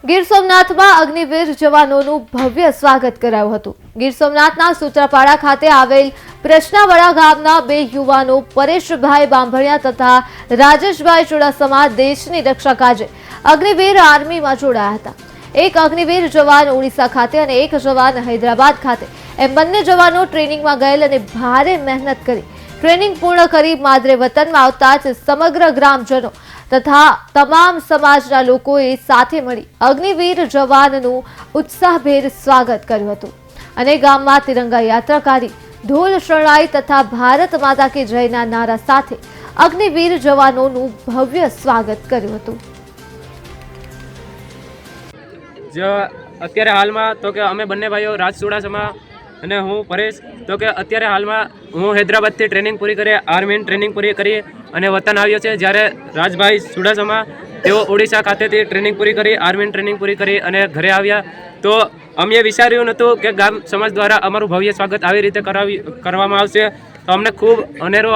ગીર સોમનાથમાં અગ્નિવીર જવાનોનું ભવ્ય સ્વાગત કરાયું હતું। ગીર સોમનાથના સૂત્રાપાડા ખાતે આવેલ પ્રશ્નાવડા ગામના બે યુવાનો પરેશભાઈ બાંભણિયા તથા રાજેશભાઈ ચુડાસમા દેશની રક્ષા કાજે અગ્નિવીર આર્મીમાં જોડાયા હતા। એક અગ્નિવીર જવાન ઓડિશા ખાતે અને એક જવાન હૈદરાબાદ ખાતે એમ બંને જવાનો ટ્રેનિંગમાં ગયેલ અને ભારે મહેનત કરી ટ્રેનિંગ પૂર્ણ કરી માદરે વતનમાં આવતા જ સમગ્ર ગ્રામજનો તથા તમામ સમાજના લોકોએ સાથે મળી અગ્નિવીર જવાનનું ઉત્સાહભેર સ્વાગત કર્યું હતું અને ગામમાં તિરંગા યાત્રા કાઢી ઢોલ શરણાઈ તથા ભારત માતા કી જયના નારા સાથે અગ્નિવીર જવાનોનું ભવ્ય સ્વાગત કર્યું હતું। જો અત્યારે હાલમાં તો કે અમે બંને ભાઈઓ રાજ ચુડાસમા અને હું પરેશ તો કે અત્યારે હાલમાં હું હૈદરાબાદથી ટ્રેનિંગ પૂરી કરી આર્મીની ટ્રેનિંગ પૂરી કરી અને વતન આવ્યો છે। જ્યારે રાજભાઈ ચુડાસમા તેઓ ઓડિશા ખાતેથી ટ્રેનિંગ પૂરી કરી આર્મીની ટ્રેનિંગ પૂરી કરી અને ઘરે આવ્યા તો અમે વિચાર્યું નહોતું કે ગામ સમાજ દ્વારા અમારું ભવ્ય સ્વાગત આવી રીતે કરવામાં આવશે। તો અમને ખૂબ અનેરો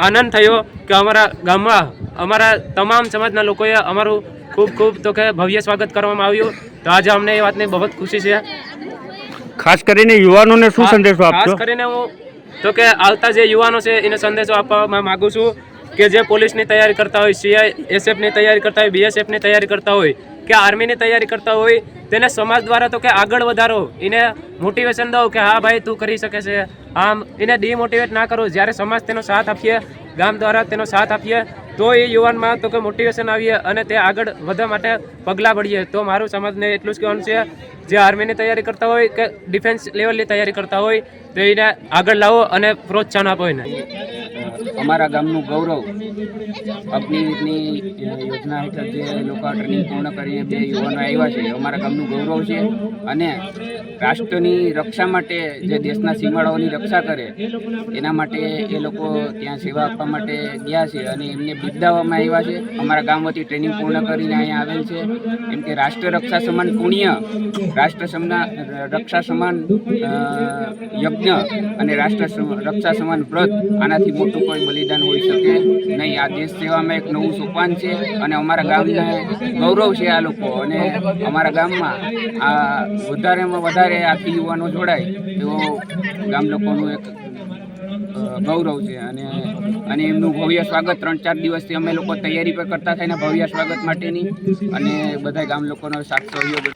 આનંદ થયો કે અમારા ગામમાં અમારા તમામ સમાજના લોકોએ અમારું ખૂબ તો કે ભવ્ય સ્વાગત કરવામાં આવ્યું। તો આજે અમને એ વાતની બહુ ખુશી છે। ખાસ કરીને યુવાનોને શું સંદેશો આપશો? ખાસ કરીને હું તો કે આવતા જે યુવાનો છે એને સંદેશો આપવા માંગુ છું કે જે પોલીસની તૈયારી કરતા હોય, CISFની તૈયારી કરતા હોય, BSFની તૈયારી કરતા હોય કે આર્મીની તૈયારી કરતા હોય તેને સમાજ દ્વારા તો કે આગળ વધારો, એને મોટિવેશન દો કે હા ભાઈ તું કરી શકે છે। આમ એને ડિમોટિવેટ ના કરો। જ્યારે સમાજ તેનો સાથ આપીએ, ગામ દ્વારા તેનો સાથ આપીએ તો એ યુવાનમાં તો કે મોટિવેશન આવીએ અને તે આગળ વધવા માટે પગલાં ભરીએ। તો મારું સમાજને એટલું જ કહેવાનું છે જે આર્મીની તૈયારી કરતા હોય કે ડિફેન્સ લેવલની તૈયારી કરતા હોય તો એને આગળ લાવો અને પ્રોત્સાહન આપો એને। અમારા ગામનું ગૌરવ અગ્નિવીરની યોજના હેઠળ જે લોકો ટ્રેનિંગ પૂર્ણ કરીને બે યુવાનો આવ્યા છે અમારા ગામનું ગૌરવ છે અને રાષ્ટ્રની રક્ષા માટે જે દેશના સીમાડાઓની રક્ષા કરે એના માટે એ લોકો ત્યાં સેવા આપવા માટે ગયા છે અને એમને બિરદાવવામાં આવ્યા છે। અમારા ગામ વતી ટ્રેનિંગ પૂર્ણ કરીને અહીંયા આવેલ છે એમ કે રાષ્ટ્ર રક્ષા સમાન પુણ્ય, રાષ્ટ્ર રક્ષા સમાન યજ્ઞ અને રાષ્ટ્ર રક્ષા સમાન વ્રત આનાથી મોટું કોઈ બલિદાન હોઈ શકે નહીં। આ દેશ સેવામાં એક નવું સોપાન છે અને અમારા ગામને ગૌરવ છે આ લોકો અને અમારા ગામમાં આ વધારેમાં વધારે આથી યુવાનો જોડાય એવો ગામ લોકોનું એક ગૌરવ છે અને એમનું ભવ્ય સ્વાગત 3-4 દિવસથી અમે લોકો તૈયારી પણ કરતા થઈને ભવ્ય સ્વાગત માટેની અને બધા ગામ લોકોનો સાથ સહયોગ